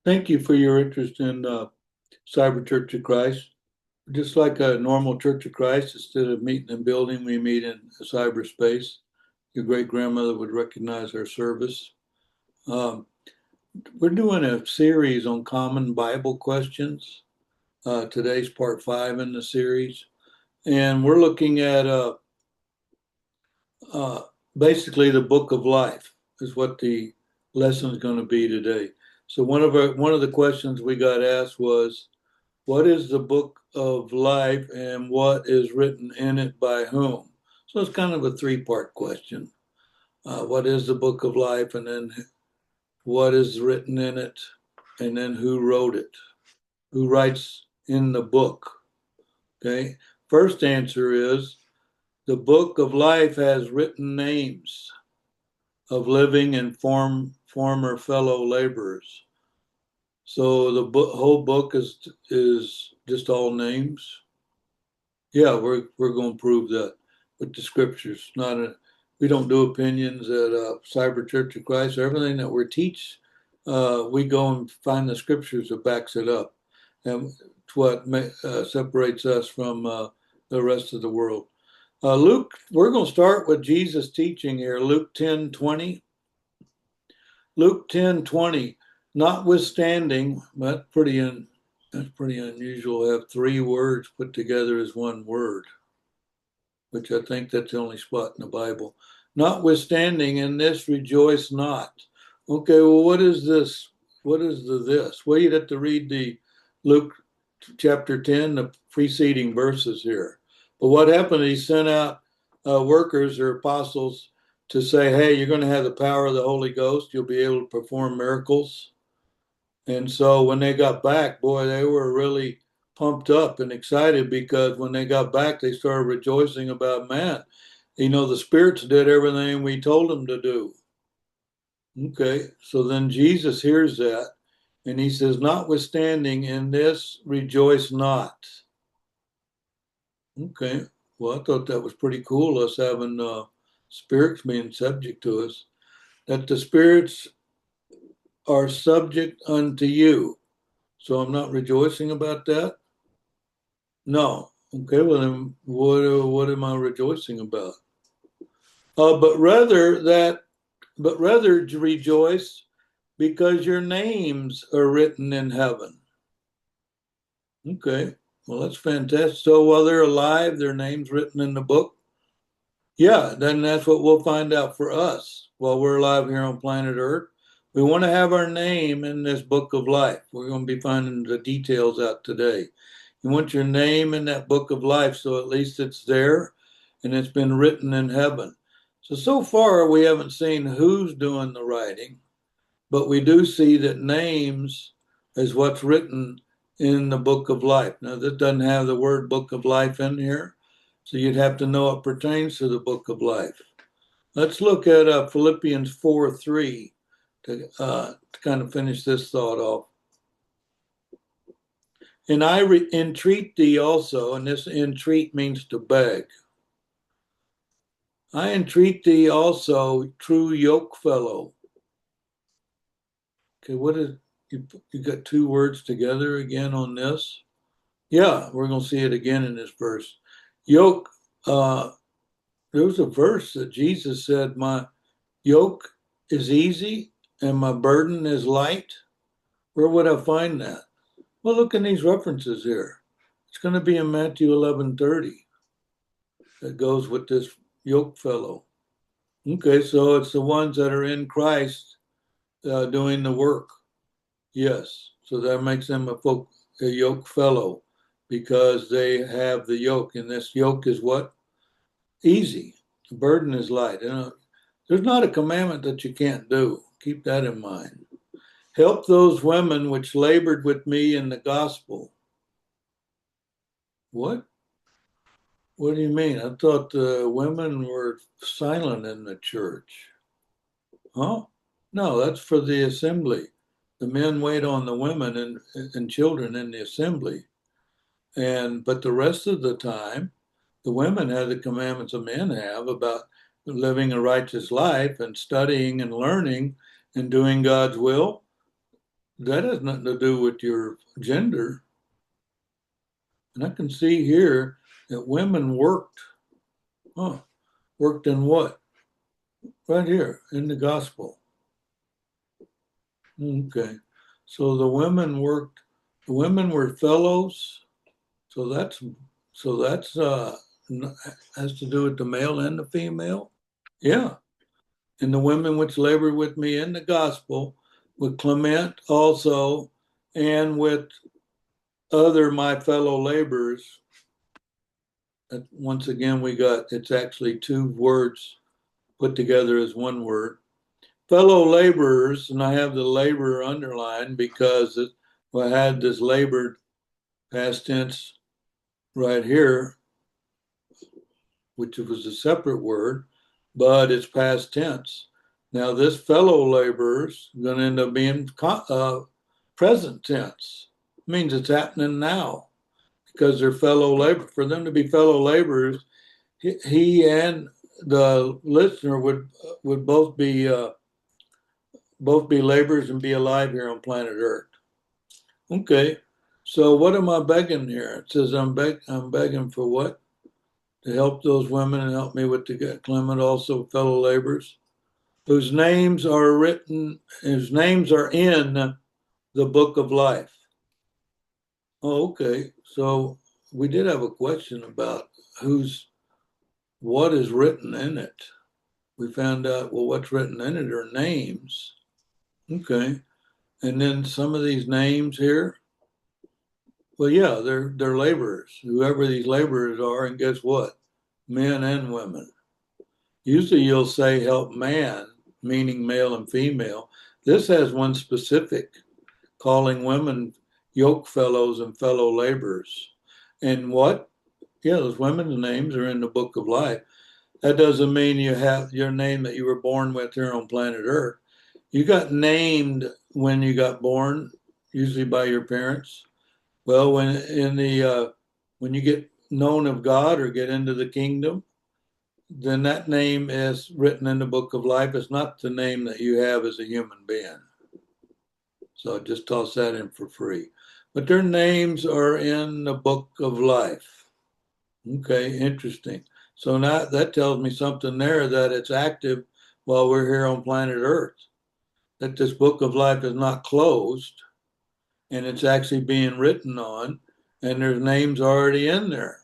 Thank you for your interest in Cyber Church of Christ. Just like a normal Church of Christ, instead of meeting in building, we meet in cyberspace. Your great grandmother would recognize our service. Um, we're doing a series on common Bible questions. Today's part 5 in the series, and we're looking at uh, basically the book of life is what the lesson is going to be today. So one of the questions we got asked was, what is the book of life and what is written in it by whom? So it's kind of a three-part question. What is the book of life, and then what is written in it, and then who wrote it? Who writes in the book? Okay. First answer is the book of life has written names of living and former fellow laborers. So the whole book is just all names. Yeah, we're going to prove that with the scriptures. Not a, we don't do opinions at Cyber Church of Christ. Everything that we teach, we go and find the scriptures that backs it up, and it's what separates us from the rest of the world. Luke, we're going to start with Jesus' teaching here. Luke 10:20. Luke 10:20. Notwithstanding, that's pretty unusual to have three words put together as one word, which I think that's the only spot in the Bible. Notwithstanding, in this rejoice not. Okay, well, what is this? What is the this? Well, you'd have to read the Luke chapter 10, the preceding verses here. But what happened? He sent out workers or apostles to say, hey, you're going to have the power of the Holy Ghost. You'll be able to perform miracles. And so when they got back, boy, they were really pumped up and excited because when they got back, they started rejoicing about, man, the spirits did everything we told them to do. Okay, so then Jesus hears that and he says, notwithstanding in this, rejoice not. Okay, well, I thought that was pretty cool, us having spirits being subject to us, that the spirits are subject unto you. So I'm not rejoicing about that. No. Okay, well then what am I rejoicing about? But rather rejoice because your names are written in heaven. Okay, well that's fantastic. So while they're alive, their names written in the book. Yeah, then that's what we'll find out for us while we're alive here on planet Earth. We want to have our name in this book of life. We're going to be finding the details out today. You want your name in that book of life, so at least it's there and it's been written in heaven. So far, we haven't seen who's doing the writing, but we do see that names is what's written in the book of life. Now, this doesn't have the word book of life in here, so you'd have to know it pertains to the book of life. Let's look at Philippians 4:3 to kind of finish this thought off. And I entreat thee also, and this entreat means to beg. I entreat thee also, true yokefellow. Okay, what is you got two words together again on this? Yeah, we're going to see it again in this verse. Yoke. There was a verse that Jesus said, "My yoke is easy and my burden is light." Where would I find that? Well, look in these references here. It's going to be in Matthew 11:30. That goes with this yoke fellow. Okay, so it's the ones that are in Christ doing the work. Yes, so that makes them a yoke fellow because they have the yoke, and this yoke is what? Easy. The burden is light. There's not a commandment that you can't do. Keep that in mind. Help those women which labored with me in the gospel. What? What do you mean? I thought the women were silent in the church. Huh? No, that's for the assembly. The men wait on the women and children in the assembly. But the rest of the time, the women have the commandments of men have about living a righteous life and studying and learning and doing God's will. that has nothing to do with your gender. And I can see here that women worked. Huh. Worked in what? Right here in the gospel. Okay. So the women worked, the women were fellows. So that's has to do with the male and the female. Yeah. And the women which labored with me in the gospel, with Clement also, and with other my fellow laborers. Once again, it's actually two words put together as one word. Fellow laborers, and I have the labor underlined because I had this labored past tense right here, which was a separate word, but it's past tense. Now, this fellow laborers is going to end up being present tense. It means it's happening now because they're fellow labor. For them to be fellow laborers, he and the listener would both be laborers and be alive here on planet Earth. Okay, so what am I begging here? It says I'm begging for what? To help those women and help me with the Clement also fellow laborers whose names are in the book of life. Oh, okay. So we did have a question about what is written in it. We found out, well, what's written in it are names. Okay. And then some of these names here, well, yeah, they're laborers, whoever these laborers are, and guess what? Men and women. Usually you'll say help man, meaning male and female. This has one specific, calling women yokefellows and fellow laborers. And what? Yeah, those women's names are in the book of life. That doesn't mean you have your name that you were born with here on planet Earth. You got named when you got born, usually by your parents. Well, when you get known of God or get into the kingdom, then that name is written in the book of life. It's not the name that you have as a human being. So I just toss that in for free. But their names are in the book of life. Okay, interesting. So now that tells me something there that it's active while we're here on planet Earth. That this book of life is not closed and it's actually being written on, and there's names already in there.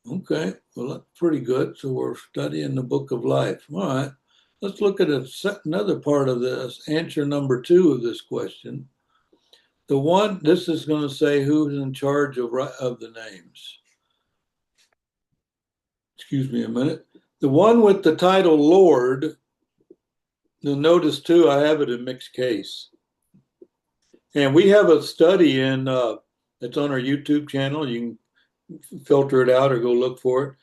Okay, well, that's pretty good. So we're studying the book of life. All right, let's look at another part of this, answer number 2 of this question. This is going to say who's in charge of the names. Excuse me a minute. The one with the title Lord, you'll notice too, I have it in mixed case. And we have a study it's on our YouTube channel. You can filter it out or go look for it.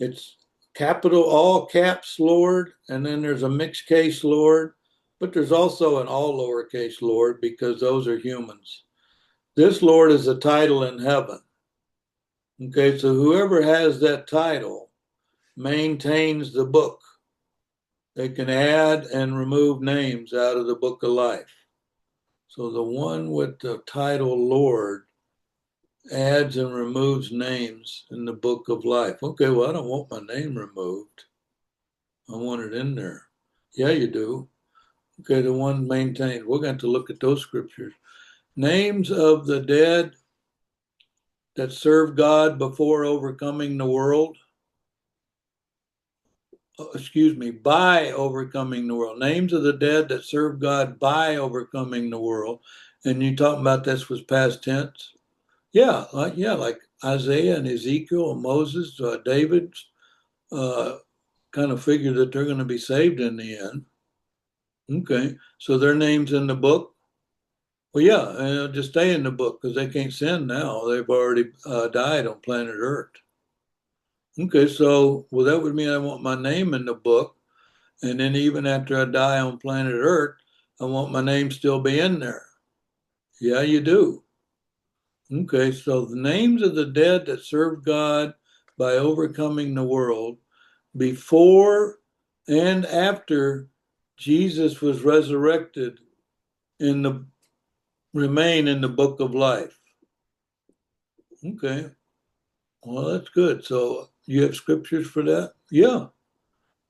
It's capital, all caps Lord, and then there's a mixed case Lord, but there's also an all lowercase Lord because those are humans. This Lord is a title in heaven. Okay, so whoever has that title maintains the book. They can add and remove names out of the book of life. So the one with the title Lord adds and removes names in the book of life. Okay, well, I don't want my name removed. I want it in there. Yeah, you do. Okay, the one maintained. We're going to look at those scriptures. Names of the dead that served God before overcoming the world. By overcoming the world. Names of the dead that served God by overcoming the world. And you talking about this was past tense? Yeah, like Isaiah and Ezekiel and Moses, David, kind of figure that they're going to be saved in the end. Okay, so their names in the book. Well, yeah, just stay in the book because they can't sin now. They've already died on planet Earth. Okay, so well, that would mean I want my name in the book, and then even after I die on planet Earth, I want my name still be in there. Yeah, you do. Okay, so the names of the dead that served God by overcoming the world before and after Jesus was resurrected in the remain in the book of life. Okay. Well, that's good. So you have scriptures for that? Yeah.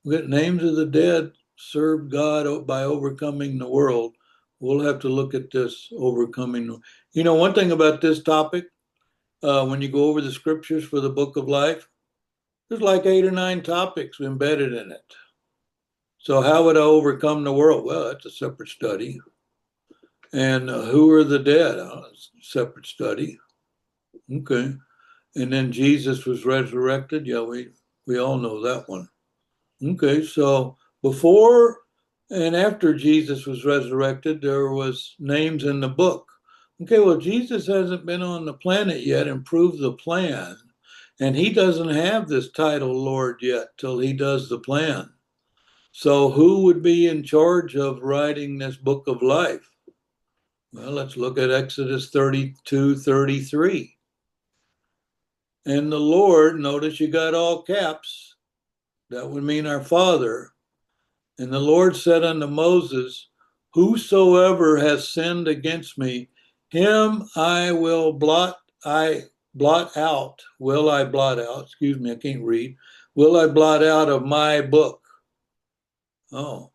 We got names of the dead served God by overcoming the world. We'll have to look at this overcoming. You know, one thing about this topic, when you go over the scriptures for the book of life, there's like 8 or 9 topics embedded in it. So how would I overcome the world? Well, that's a separate study. And who are the dead? Separate study. Okay. And then Jesus was resurrected. Yeah, we all know that one. Okay, so before and after Jesus was resurrected, there was names in the book. Okay, well, Jesus hasn't been on the planet yet and proved the plan. And he doesn't have this title Lord yet till he does the plan. So who would be in charge of writing this book of life? Well, let's look at Exodus 32:33. And the Lord, notice you got all caps. That would mean our Father. And the Lord said unto Moses, whosoever has sinned against me, him I will blot out, excuse me, I can't read, will I blot out of my book. Oh,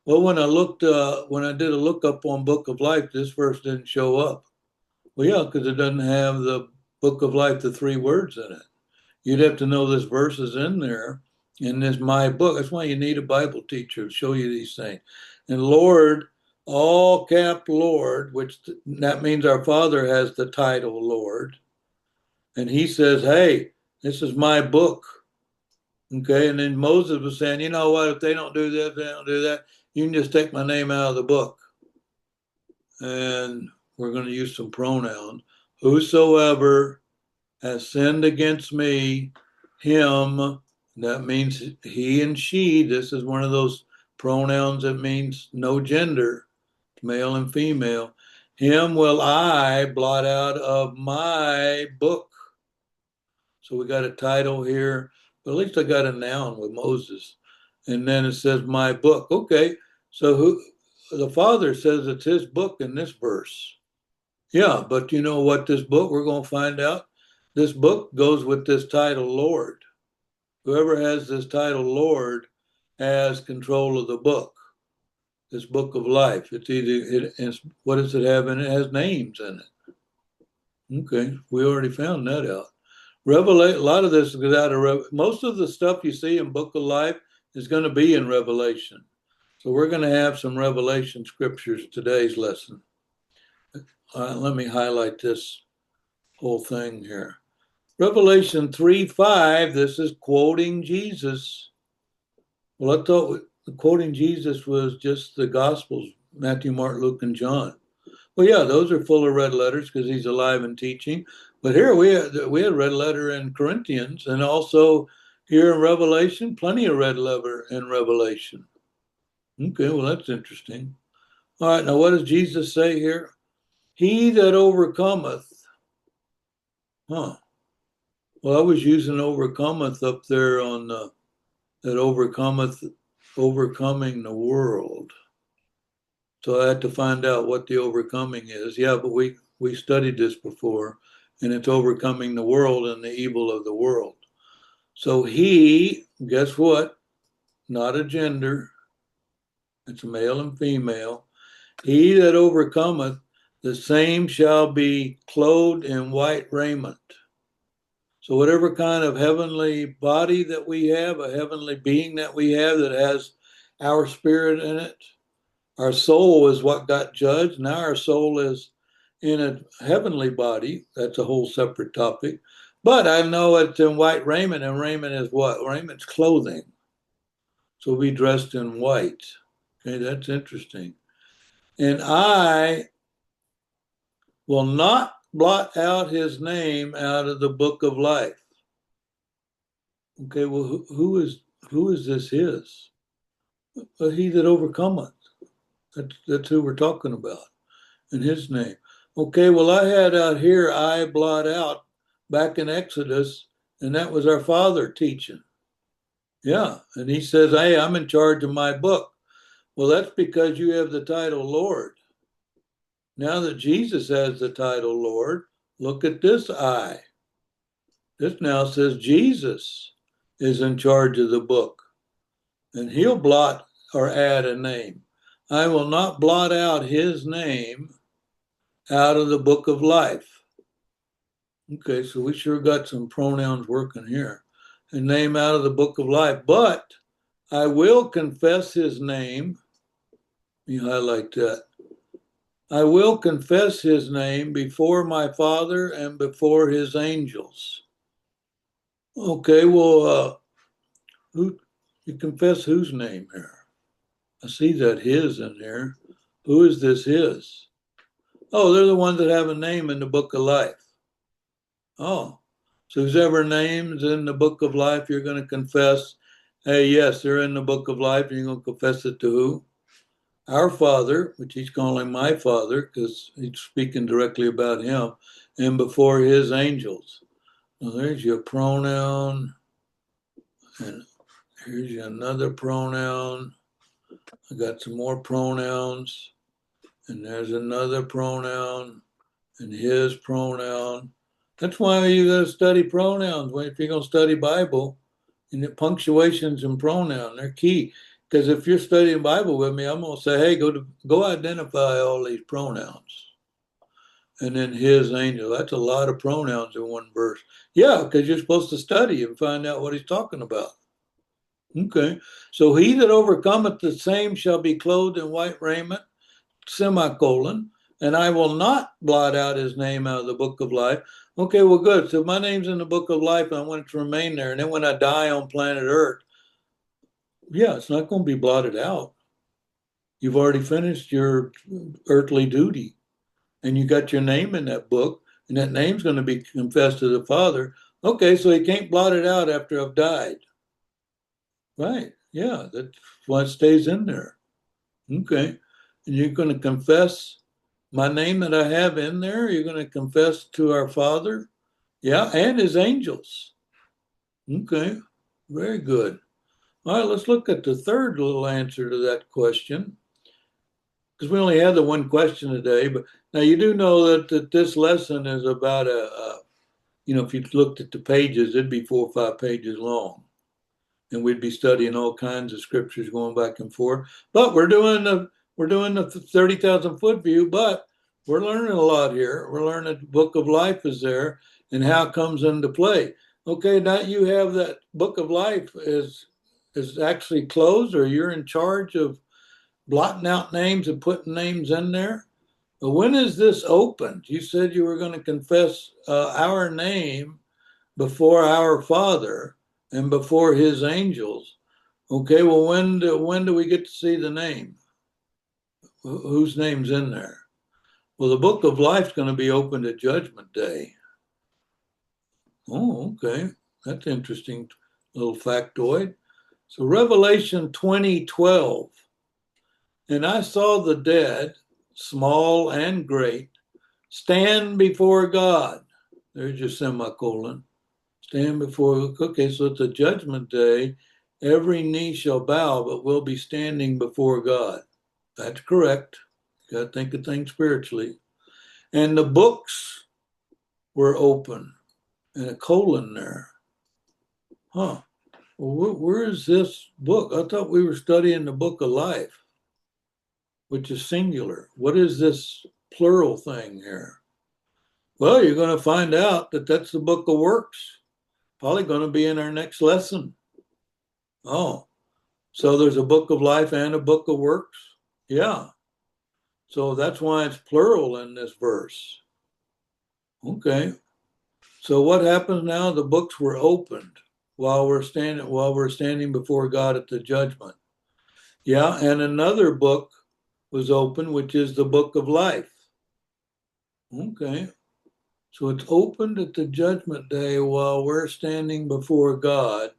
well, when I did a lookup on Book of Life, this verse didn't show up. Well, yeah, because it doesn't have the Book of Life, the 3 words in it. You'd have to know this verse is in there in this my book. That's why you need a Bible teacher to show you these things. And Lord, all cap Lord, which that means our Father has the title Lord. And he says, hey, this is my book. Okay. And then Moses was saying, you know what, if they don't do this, they don't do that, you can just take my name out of the book. And we're going to use some pronouns. Whosoever has sinned against me, him, that means he and she. This is one of those pronouns that means no gender, male and female. Him will I blot out of my book. So we got a title here, but at least I got a noun with Moses. And then it says my book. Okay, so the Father says it's his book in this verse. Yeah, but you know what this book, we're going to find out. This book goes with this title, Lord. Whoever has this title, Lord, has control of the book, this book of life. What does it have in it? It has names in it. Okay, we already found that out. A lot of this is out of most of the stuff you see in Book of Life is going to be in Revelation. So we're going to have some Revelation scriptures today's lesson. Let me highlight this whole thing here. Revelation 3:5, this is quoting Jesus. Well, I thought quoting Jesus was just the Gospels, Matthew, Mark, Luke, and John. Well, yeah, those are full of red letters because he's alive and teaching. But here we had red letter in Corinthians, and also here in Revelation, plenty of red letter in Revelation. Okay, well, that's interesting. All right, now what does Jesus say here? He that overcometh. Huh. Well, I was using overcometh up there on that overcometh, overcoming the world. So I had to find out what the overcoming is. Yeah, but we studied this before, and it's overcoming the world and the evil of the world. So he, guess what? Not a gender. It's male and female. He that overcometh, the same shall be clothed in white raiment. So whatever kind of heavenly body that we have, a heavenly being that we have that has our spirit in it, our soul is what got judged. Now our soul is in a heavenly body. That's a whole separate topic. But I know it's in white raiment, and raiment is what? Raiment is clothing. So we'll be dressed in white. Okay, that's interesting. And I will not blot out his name out of the book of life. Okay, well, who is this his? Well, he that overcometh. That's who we're talking about in his name. Okay, well, I had out here, I blot out back in Exodus, and that was our Father teaching. Yeah, and he says, hey, I'm in charge of my book. Well, that's because you have the title Lord. Now that Jesus has the title Lord, look at this I. This now says Jesus is in charge of the book, and he'll blot or add a name. I will not blot out his name out of the book of life. Okay, so we sure got some pronouns working here. A name out of the book of life, but I will confess his name. You highlight that. I will confess his name before my Father and before his angels. Okay, well, who you confess whose name here? I see that his in there. Who is this his? Oh, they're the ones that have a name in the book of life. Oh, so whoever name's in the book of life, you're going to confess, hey, yes, they're in the book of life, and you're going to confess it to who? Our Father, which he's calling my Father, because he's speaking directly about him, and before his angels. Now, there's your pronoun, and here's your another pronoun. I got some more pronouns, and there's another pronoun, and his pronoun. That's why you got to study pronouns. If you're going to study Bible, and the punctuations and pronoun, they're key. Because if you're studying Bible with me, I'm going to say, hey, go identify all these pronouns. And then his angel. That's a lot of pronouns in one verse. Yeah, because you're supposed to study and find out what he's talking about. Okay. So he that overcometh, the same shall be clothed in white raiment, semicolon, and I will not blot out his name out of the book of life. Okay, well, good. So my name's in the book of life, and I want it to remain there. And then when I die on planet Earth, yeah, it's not going to be blotted out. You've already finished your earthly duty, and you got your name in that book, and that name's going to be confessed to the Father. Okay, so he can't blot it out after I've died. Right, yeah, that's why it stays in there. Okay, and you're going to confess my name that I have in there. You're going to confess to our Father, yeah, and his angels. Okay, very good. All right, let's look at the third little answer to that question, because we only had the one question today. But now you do know that this lesson is about if you looked at the pages, it'd be 4 or 5 pages long, and we'd be studying all kinds of scriptures going back and forth. But we're doing the 30,000 foot view, but we're learning a lot here. We're learning the book of life is there and how it comes into play. Okay, now you have that book of life is actually closed, or you're in charge of blotting out names and putting names in there. But when is this opened? You said you were going to confess our name before our Father and before his angels. Okay, well, when do we get to see the name? Whose name's in there? Well, the book of life's going to be opened at Judgment Day. Oh, okay. That's interesting little factoid. So Revelation 20:12. And I saw the dead, small and great, stand before God. There's your semicolon. Stand before, okay, so it's a judgment day. Every knee shall bow, but we'll be standing before God. That's correct. You got to think of things spiritually. And the books were open, and a colon there. Huh. Well, where is this book? I thought we were studying the book of life, which is singular. What is this plural thing here? Well, you're going to find out that that's the book of works. Probably going to be in our next lesson. Oh, so there's a book of life and a book of works? Yeah. So that's why it's plural in this verse. Okay. So what happens now? The books were opened while we're standing before God at the judgment. Yeah, and another book was opened, which is the book of life. Okay. So it's opened at the judgment day while we're standing before God.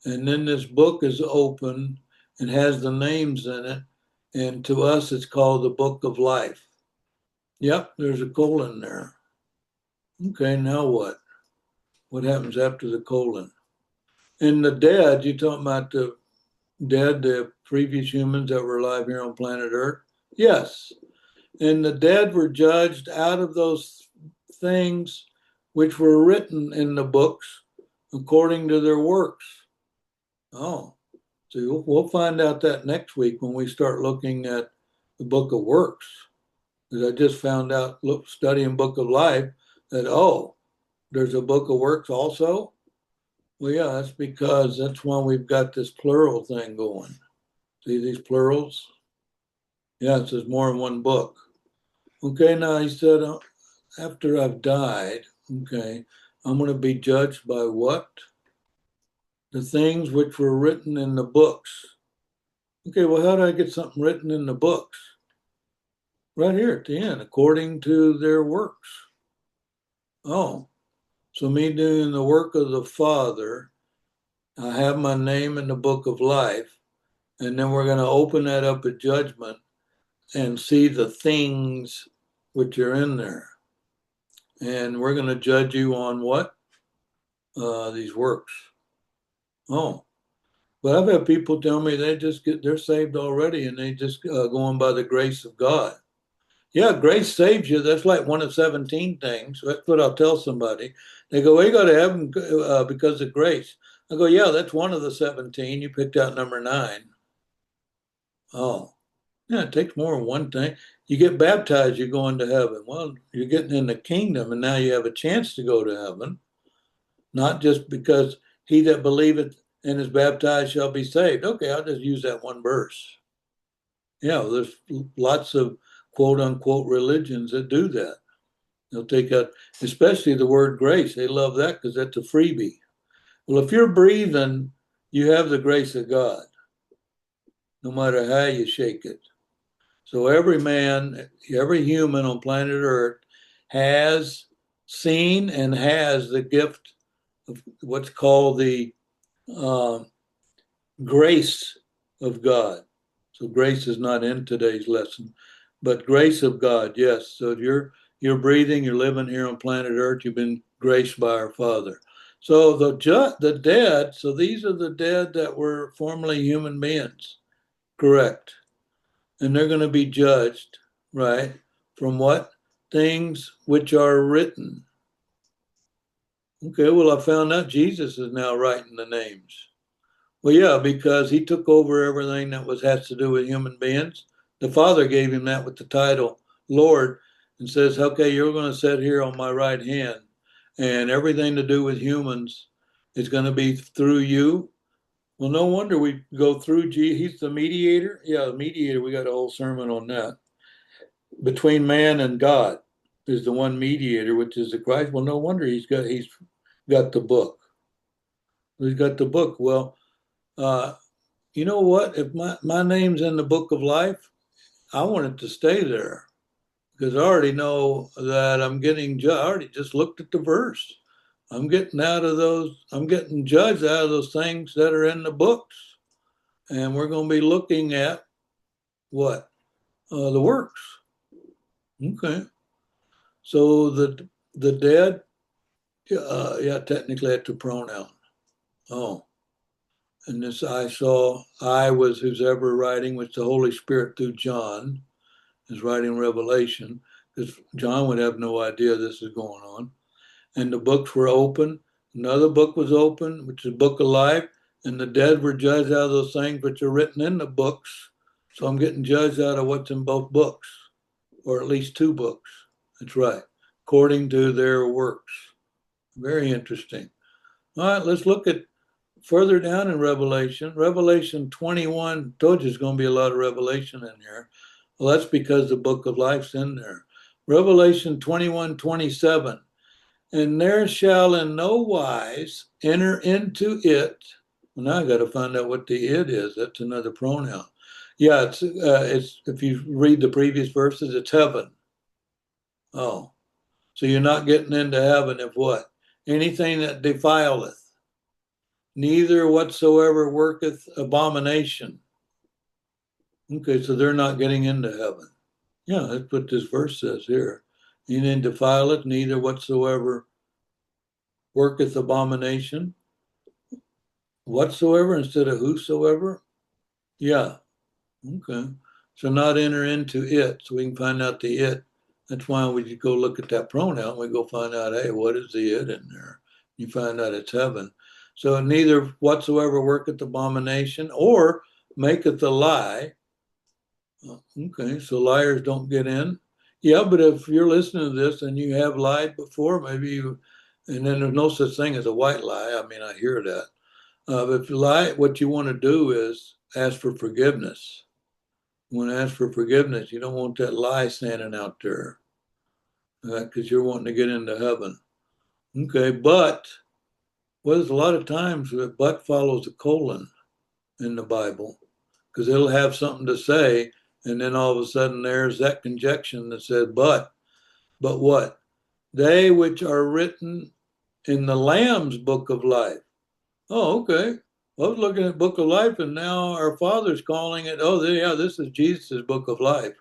And then this book is open and has the names in it. And to us, it's called the book of life. Yep, there's a colon there. Okay, now what? What happens after the colon? And the dead, you're talking about the dead, the previous humans that were alive here on planet Earth? Yes. And the dead were judged out of those things which were written in the books according to their works. Oh, so we'll find out that next week when we start looking at the book of works. Because I just found out, studying Book of Life, that, oh, there's a book of works also? Well, yeah, that's because that's when we've got this plural thing going. See these plurals? Yeah, it says more in one book. Okay, now he said, after I've died, okay, I'm going to be judged by what? The things which were written in the books. Okay, well, how do I get something written in the books? Right here at the end, according to their works. Oh, so me doing the work of the Father, I have my name in the book of life, and then we're going to open that up at judgment and see the things which are in there. And we're going to judge you on what? These works. Oh, but I've had people tell me they're saved already and they just go on by the grace of God. Yeah, grace saves you. That's like one of 17 things. That's what I'll tell somebody. They go, well, you go to heaven because of grace. I go, yeah, that's one of the 17. You picked out number 9. Oh, yeah, it takes more than one thing. You get baptized, you're going to heaven. Well, you're getting in the kingdom, and now you have a chance to go to heaven, not just because he that believeth and is baptized shall be saved. Okay, I'll just use that one verse. Yeah, there's lots of quote unquote religions that do that. They'll take out, especially the word grace. They love that because that's a freebie. Well, if you're breathing, you have the grace of God, no matter how you shake it. So every man, every human on planet Earth has seen and has the gift of what's called the uh, grace of God. So grace is not in today's lesson, but grace of God, yes. So you're breathing, you're living here on planet Earth, you've been graced by our Father. So the dead, so these are the dead that were formerly human beings, correct? And they're going to be judged, right? From what? Things which are written. Okay, well, I found out Jesus is now writing the names. Well, yeah, because he took over everything that has to do with human beings. The Father gave him that with the title Lord and says, okay, you're going to sit here on my right hand, and everything to do with humans is going to be through you. Well, no wonder we go through He's the mediator. Yeah, the mediator, we got a whole sermon on that. Between man and God is the one mediator, which is the Christ. Well, no wonder he's got the book. He's got the book. Well, you know what? If my name's in the book of life, I want it to stay there because I already know that I'm getting judged. I already just looked at the verse. I'm getting judged out of those things that are in the books. And we're going to be looking at what? The works. Okay. So the dead, yeah, technically that's a pronoun. Oh. And this I was who's ever writing, which the Holy Spirit through John is writing Revelation, because John would have no idea this is going on. And the books were open. Another book was open, which is the book of life, and the dead were judged out of those things which are written in the books. So I'm getting judged out of what's in both books, or at least 2 books. That's right, according to their works. Very interesting. All right, let's look at further down in Revelation. Revelation 21, told you there's going to be a lot of revelation in here. Well, that's because the book of life's in there. Revelation 21:27. And there shall in no wise enter into it. Well, now I got to find out what the it is. That's another pronoun. Yeah, it's if you read the previous verses, it's heaven. Oh, so you're not getting into heaven if what? Anything that defileth, neither whatsoever worketh abomination. Okay, so they're not getting into heaven. Yeah, that's what this verse says here. You didn't defile it, neither whatsoever worketh abomination. Whatsoever instead of whosoever. Yeah, okay. So not enter into it, so we can find out the it. That's why we go look at that pronoun. We go find out, hey, what is the it in there? You find out it's heaven. So neither whatsoever worketh abomination or maketh a lie. Okay, so liars don't get in. Yeah, but if you're listening to this and you have lied before, maybe you, and then there's no such thing as a white lie. I mean, I hear that. But if you lie, what you want to do is ask for forgiveness. You want to ask for forgiveness. You don't want that lie standing out there because you're wanting to get into heaven. Okay, but well, there's a lot of times that but follows a colon in the Bible because it'll have something to say, and then all of a sudden there's that conjunction that said but what? They which are written in the Lamb's book of life. Oh, okay. I was looking at book of life, and now our Father's calling it. Oh, yeah, this is Jesus' book of life.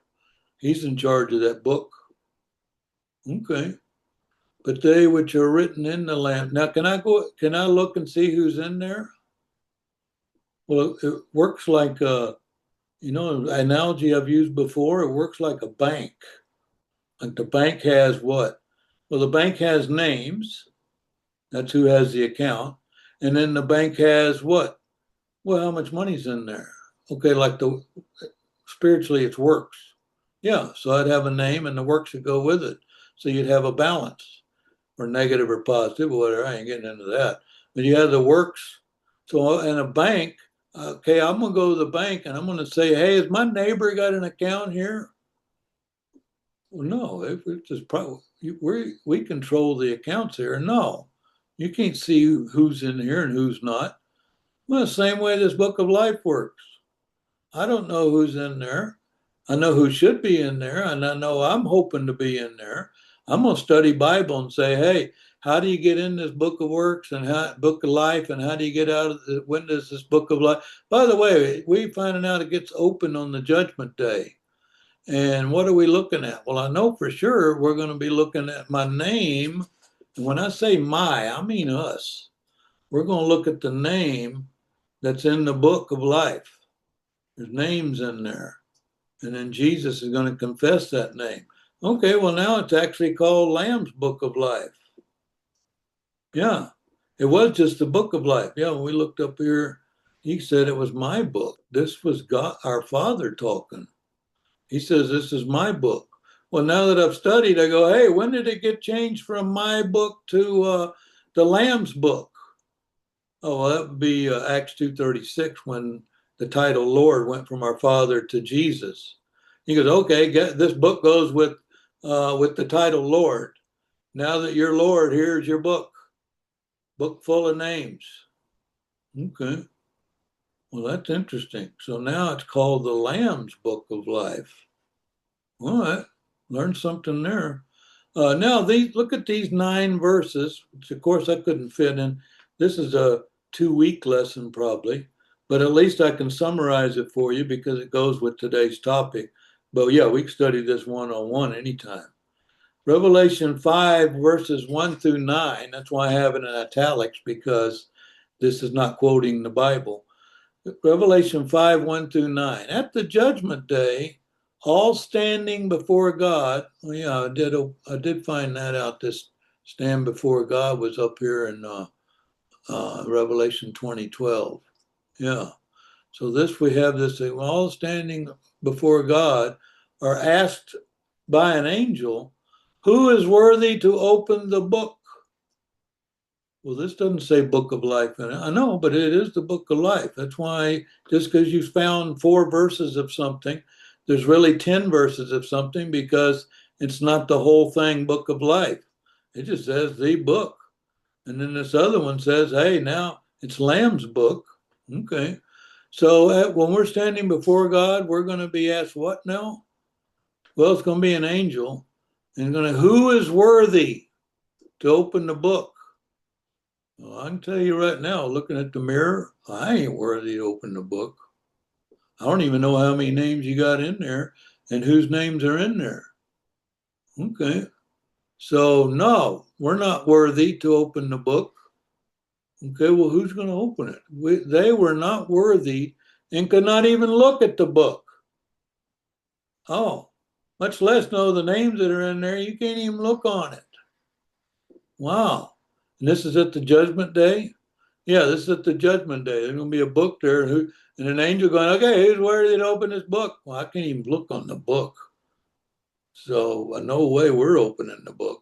He's in charge of that book. Okay. But they which are written in the Lamb. Now, can I look and see who's in there? Well, it works like, an analogy I've used before. It works like a bank. Like the bank has what? Well, the bank has names. That's who has the account. And then the bank has what? Well, how much money's in there? Okay, like spiritually, it's works. Yeah, so I'd have a name and the works would go with it. So you'd have a balance, or negative or positive, or whatever. I ain't getting into that. But you have the works. So in a bank, okay, I'm going to go to the bank and I'm going to say, hey, has my neighbor got an account here? Well, no, it's just we control the accounts here. No, you can't see who's in here and who's not. Well, the same way this book of life works. I don't know who's in there. I know who should be in there, and I know I'm hoping to be in there. I'm going to study Bible and say, hey, how do you get in this book of works and book of life, and how do you get out of when does this book of life? By the way, we finding out it gets open on the judgment day. And what are we looking at? Well, I know for sure we're going to be looking at my name. And when I say my, I mean us. We're going to look at the name that's in the book of life. There's names in there. And then Jesus is going to confess that name. Okay, well, now it's actually called Lamb's Book of Life. Yeah, it was just the book of life. Yeah, when we looked up here, he said it was my book. This was God, our Father talking. He says, this is my book. Well, now that I've studied, I go, hey, when did it get changed from my book to the Lamb's book? Oh, well, that would be Acts 2:36 when the title Lord went from our Father to Jesus. He goes, okay, this book goes with the title Lord. Now that you're Lord, here's your book full of names. Okay. Well, that's interesting. So now it's called the Lamb's Book of Life. All right, learned something there. Now, look at these 9 verses, which of course I couldn't fit in. This is a 2-week lesson probably, but at least I can summarize it for you because it goes with today's topic. But yeah, we can study this one-on-one anytime. Revelation 5, verses 1 through 9. That's why I have it in italics, because this is not quoting the Bible. Revelation 5, 1 through 9. At the judgment day, all standing before God. Oh, yeah, I did find that out. This stand before God was up here in Revelation 20:12. Yeah. So we have this thing. All standing before God are asked by an angel, who is worthy to open the book? Well, this doesn't say book of life in it. I know, but it is the book of life. That's why just because you found 4 verses of something, there's really 10 verses of something, because it's not the whole thing book of life. It just says the book. And then this other one says, hey, now it's Lamb's book. Okay. So when we're standing before God, we're going to be asked what now? Well, it's going to be an angel. And who is worthy to open the book? Well, I can tell you right now, looking at the mirror, I ain't worthy to open the book. I don't even know how many names you got in there and whose names are in there. Okay. So, no, we're not worthy to open the book. Okay, well, who's going to open it? They were not worthy and could not even look at the book. Oh, much less know the names that are in there. You can't even look on it. Wow. And this is at the judgment day? Yeah, this is at the judgment day. There's going to be a book there, and an angel going, okay, who's worthy to open this book? Well, I can't even look on the book. So no way we're opening the book.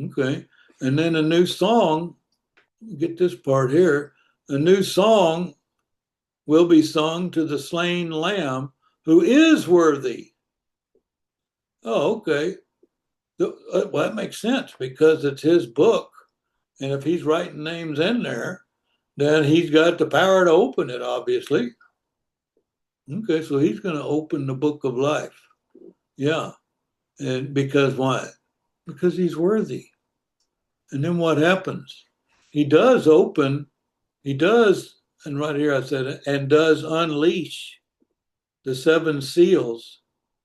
Okay. And then a new song, get this part here, a new song will be sung to the slain lamb who is worthy. Oh, okay. Well, that makes sense because it's his book. And if he's writing names in there, then he's got the power to open it, obviously. Okay, so he's going to open the book of life. Yeah. And because why? Because he's worthy. And then what happens? He does open, and right here I said it, and does unleash the seven seals.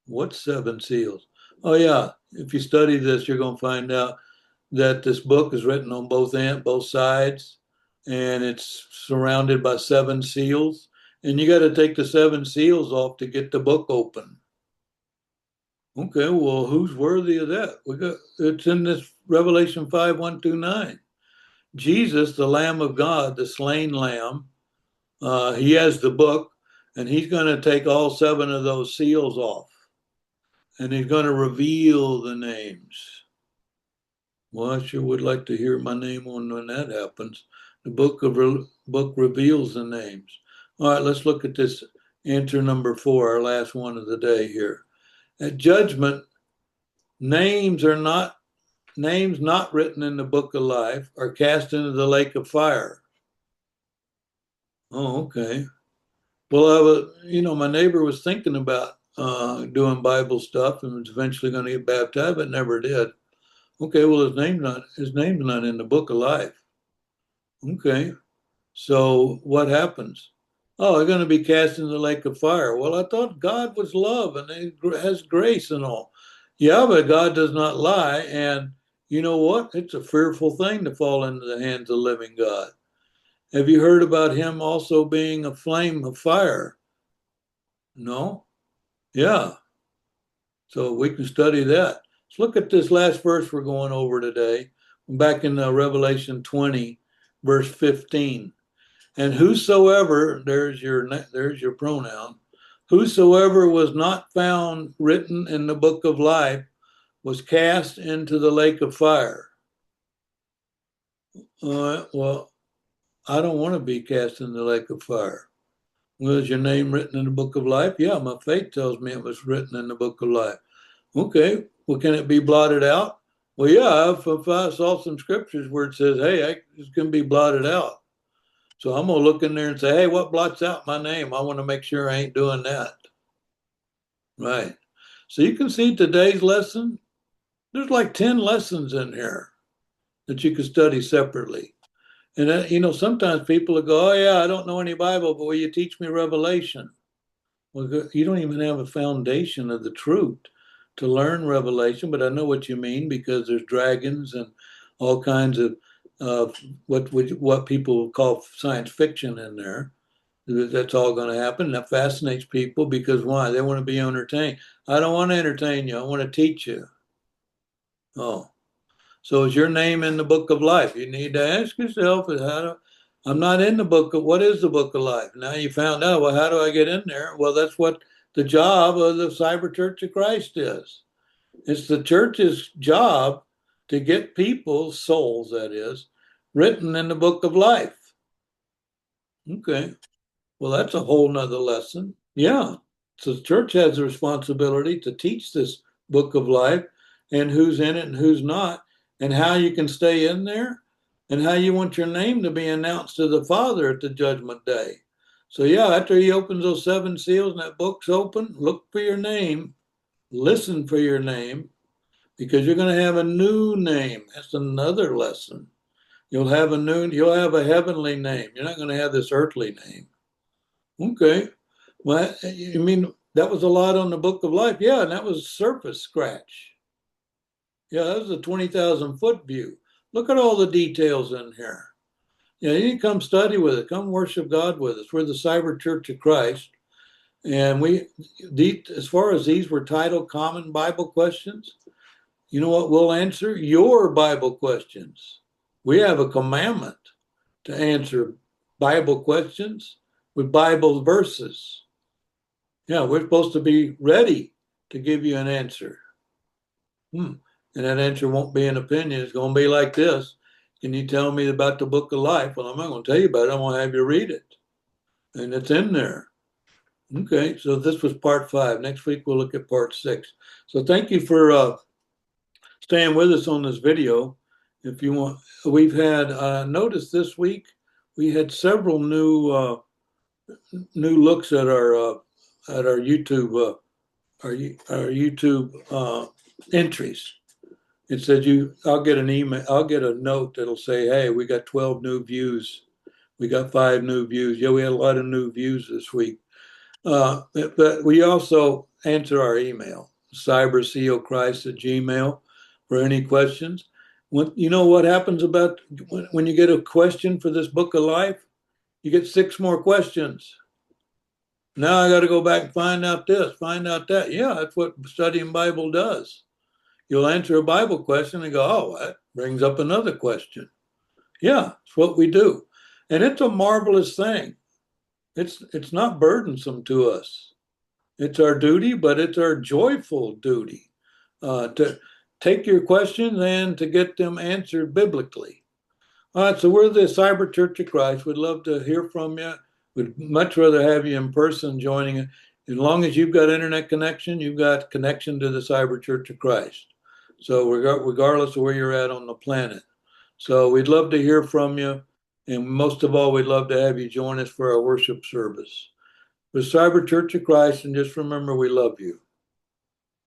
What seven seals? Oh, yeah. If you study this, you're going to find out that this book is written on both sides, and it's surrounded by seven seals. And you got to take the seven seals off to get the book open. Okay, well, who's worthy of that? It's in this Revelation 5:1-9. Jesus, the Lamb of God, the slain Lamb, he has the book, and he's going to take all seven of those seals off, and he's going to reveal the names. Well, I sure would like to hear my name on when that happens. The book reveals the names. All right, let's look at this answer number 4, our last one of the day here. At judgment, names not written in the book of life are cast into the lake of fire. Oh, okay. Well, my neighbor was thinking about doing Bible stuff and was eventually going to get baptized, but never did. Okay, well, his name's not in the book of life. Okay, so what happens? Oh, they're going to be cast into the lake of fire. Well, I thought God was love and he has grace and all. Yeah, but God does not lie. And you know what? It's a fearful thing to fall into the hands of the living God. Have you heard about him also being a flame of fire? No? Yeah. So we can study that. Let's look at this last verse we're going over today. Back in Revelation 20, verse 15. And whosoever, there's your pronoun, whosoever was not found written in the book of life was cast into the lake of fire. Well, I don't want to be cast in the lake of fire. Well, is your name written in the book of life? Yeah, my faith tells me it was written in the book of life. Okay, well, can it be blotted out? Well, yeah, if I saw some scriptures where it says, hey, it's going to be blotted out. So I'm going to look in there and say, hey, what blots out my name? I want to make sure I ain't doing that. Right. So you can see today's lesson, there's like 10 lessons in here that you can study separately. And, sometimes people will go, oh, yeah, I don't know any Bible, but will you teach me Revelation? Well, you don't even have a foundation of the truth to learn Revelation, but I know what you mean because there's dragons and all kinds of what people call science fiction in there. That's all going to happen. That fascinates people because why? They want to be entertained. I don't want to entertain you. I want to teach you. Oh, so is your name in the book of life? You need to ask yourself, I'm not in the book of, what is the book of life? Now you found out, well, how do I get in there? Well, that's what the job of the Cyber Church of Christ is. It's the church's job to get people's souls, that is, written in the book of life. Okay. Well, that's a whole nother lesson. Yeah. So the church has a responsibility to teach this book of life and who's in it and who's not, and how you can stay in there, and how you want your name to be announced to the Father at the judgment day. So, yeah, after he opens those seven seals and that book's open, look for your name, listen for your name, because you're going to have a new name. That's another lesson. You'll have a heavenly name. You're not going to have this earthly name. Okay. Well, you mean that was a lot on the book of life? Yeah, and that was surface scratch. Yeah, that was a 20,000 foot view. Look at all the details in here. Yeah, you can come study with us. Come worship God with us. We're the Cyber Church of Christ. And as far as these were titled Common Bible Questions, you know what we'll answer? Your Bible questions. We have a commandment to answer Bible questions with Bible verses. Yeah, we're supposed to be ready to give you an answer. And that answer won't be an opinion. It's going to be like this. Can you tell me about the book of life? Well, I'm not going to tell you about it. I'm going to have you read it. And it's in there. Okay, so this was part 5. Next week, we'll look at part 6. So thank you for staying with us on this video. If you want, we've had, notice this week, we had several new looks at our YouTube, our YouTube entries. It said I'll get an email, I'll get a note that'll say, hey, we got 12 new views. We got 5 new views. Yeah, we had a lot of new views this week. But we also answer our email, cybercochrist@gmail, for any questions. You know what happens about when you get a question for this book of life? You get 6 more questions. Now I got to go back and find out this, find out that. Yeah, that's what studying Bible does. You'll answer a Bible question and go, oh, that brings up another question. Yeah, it's what we do. And it's a marvelous thing. It's not burdensome to us. It's our duty, but it's our joyful duty to take your questions and to get them answered biblically. All right, so we're the Cyber Church of Christ. We'd love to hear from you. We'd much rather have you in person joining it. As long as you've got internet connection, you've got connection to the Cyber Church of Christ. So regardless of where you're at on the planet. So we'd love to hear from you. And most of all, we'd love to have you join us for our worship service. The Cyber Church of Christ, and just remember, we love you.